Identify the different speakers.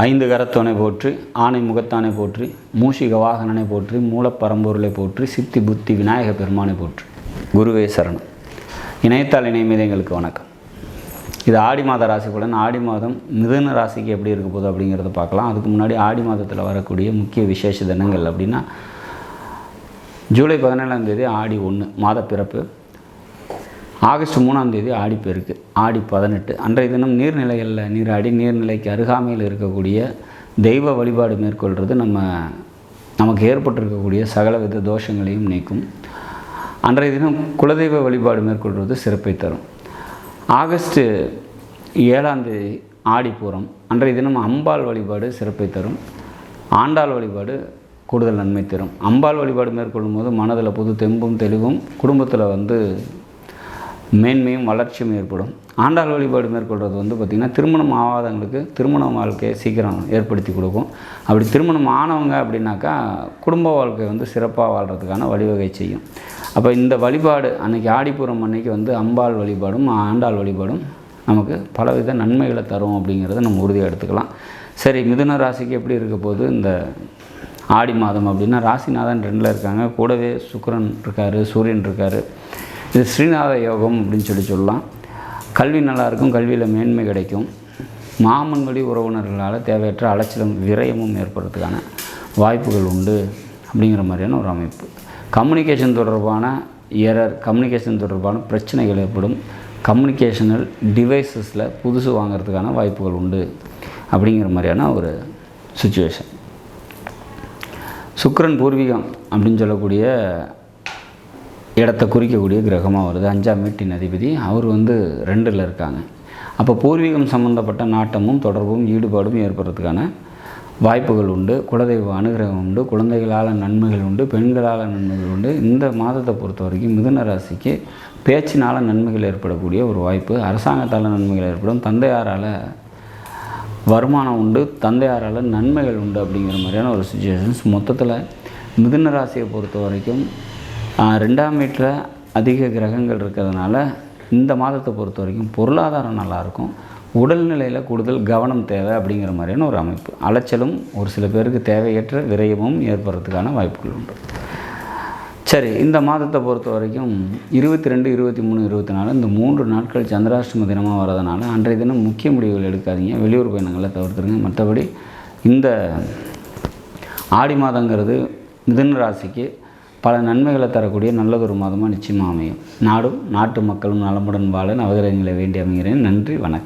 Speaker 1: ஐந்து கரத்தோனை போற்றி, ஆனை முகத்தானை போற்றி, மூஷிக வாகனனை போற்றி, மூலப்பரம்பொருளை போற்றி, சித்தி புத்தி விநாயக பெருமானை போற்றி. குருவே சரணம். இணையத்தால் இணைமீது எங்களுக்கு வணக்கம். இது ஆடி மாத ராசி பலன். ஆடி மாதம் மிதுன ராசிக்கு எப்படி இருக்க போகுது அப்படிங்கிறத பார்க்கலாம். அதுக்கு முன்னாடி ஆடி மாதத்தில் வரக்கூடிய முக்கிய விசேஷ தினங்கள் அப்படின்னா, ஜூலை 17ஆம் தேதி ஆடி 1 மாத பிறப்பு, ஆகஸ்ட் 3ஆம் தேதி ஆடிப்பெருக்கு, ஆடி 18 அன்றைய தினம் நீர்நிலைகளில் நீராடி நீர்நிலைக்கு அருகாமையில் இருக்கக்கூடிய தெய்வ வழிபாடு மேற்கொள்வது நமக்கு ஏற்பட்டிருக்கக்கூடிய சகலவித தோஷங்களையும் நீக்கும். அன்றைய தினம் குலதெய்வ வழிபாடு மேற்கொள்வது சிறப்பை தரும். ஆகஸ்ட் 7ஆம் தேதி ஆடிப்பூரம், அன்றைய தினம் அம்பாள் வழிபாடு சிறப்பை தரும். ஆண்டாள் வழிபாடு கூடுதல் நன்மை தரும். அம்பாள் வழிபாடு மேற்கொள்ளும் போது மனதில் புது தெம்பும் தெளிவும், குடும்பத்தில் மேன்மையும் வளர்ச்சியும் ஏற்படும். ஆண்டாள் வழிபாடு மேற்கொள்வது பார்த்திங்கன்னா, திருமணம் ஆகாதவங்களுக்கு திருமண வாழ்க்கையை சீக்கிரம் ஏற்படுத்தி கொடுக்கும். அப்படி திருமணம் ஆனவங்க அப்படின்னாக்கா குடும்ப வாழ்க்கை சிறப்பாக வாழ்கிறதுக்கான வழிவகை செய்யும். அப்போ இந்த வழிபாடு அன்றைக்கி ஆடிப்பூரம் அன்னைக்கு அம்பாள் வழிபாடும் ஆண்டாள் வழிபாடும் நமக்கு பலவித நன்மைகளை தரும் அப்படிங்கிறத நம்ம உறுதியாக எடுத்துக்கலாம். சரி, மிதுன ராசிக்கு எப்படி இருக்க போது இந்த ஆடி மாதம் அப்படின்னா, ராசிநாதன் 2ல் இருக்காங்க, கூடவே சுக்கிரன் இருக்கார், சூரியன் இருக்கார். இது ஸ்ரீநாத யோகம் அப்படின்னு சொல்லலாம். கல்வி நல்லாயிருக்கும், கல்வியில் மேன்மை கிடைக்கும். மாமன் வழி உறவினர்களால் தேவையற்ற அலைச்சலும் விரயமும் ஏற்படுறதுக்கான வாய்ப்புகள் உண்டு அப்படிங்கிற மாதிரியான ஒரு அமைப்பு. கம்யூனிகேஷன் தொடர்பான எரர், கம்யூனிகேஷன் தொடர்பான பிரச்சனைகள் ஏற்படும். கம்யூனிகேஷனல் டிவைசஸில் புதுசு வாங்கிறதுக்கான வாய்ப்புகள் உண்டு அப்படிங்கிற மாதிரியான ஒரு சுச்சுவேஷன். சுக்கிரன் பூர்வீகம் அப்படின்னு சொல்லக்கூடிய இடத்தை குறிக்கக்கூடிய கிரகமாக வருது. 5ஆம் வீட்டின் அதிபதி அவர் 2ல் இருக்காங்க. அப்போ பூர்வீகம் சம்மந்தப்பட்ட நாட்டமும் தொடர்பும் ஈடுபாடும் ஏற்படுறதுக்கான வாய்ப்புகள் உண்டு. குலதெய்வ அனுகிரகம் உண்டு. குழந்தைகளால் நன்மைகள் உண்டு. பெண்களால் நன்மைகள் உண்டு. இந்த மாதத்தை பொறுத்த வரைக்கும் மிதுன ராசிக்கு பேச்சினால் நன்மைகள் ஏற்படக்கூடிய ஒரு வாய்ப்பு. அரசாங்கத்தால் நன்மைகள் ஏற்படும். தந்தையாரால் வருமானம் உண்டு. தந்தையாரால் நன்மைகள் உண்டு அப்படிங்கிற மாதிரியான ஒரு சுச்சுவேஷன்ஸ். மொத்தத்தில் மிதுன ராசியை பொறுத்த வரைக்கும் 2ஆம் வீட்டில் அதிக கிரகங்கள் இருக்கிறதுனால இந்த மாதத்தை பொறுத்த வரைக்கும் பொருளாதாரம் நல்லாயிருக்கும். உடல்நிலையில் கூடுதல் கவனம் தேவை அப்படிங்கிற மாதிரியான ஒரு அமைப்பு. அலைச்சலும் ஒரு சில பேருக்கு தேவையற்ற விரயமும் ஏற்படுறதுக்கான வாய்ப்புகள் உண்டு. சரி, இந்த மாதத்தை பொறுத்த வரைக்கும் 22, 23, 24 இந்த 3 நாட்கள் சந்திராஷ்டம தினமாக வர்றதுனால அன்றைய தினம் முக்கிய முடிவுகள் எடுக்காதீங்க. வெளியூர் பயணங்களை தவிர்த்துருங்க. மற்றபடி இந்த ஆடி மாதங்கிறது மிதுன ராசிக்கு பல நன்மைகளை தரக்கூடிய நல்லதொரு மாதமாக நிச்சயமாக அமையும். நாடும் நாட்டு மக்களும் நலமுடன் வாழ நவகிரகங்களை வேண்டி அமைகிறேன். நன்றி, வணக்கம்.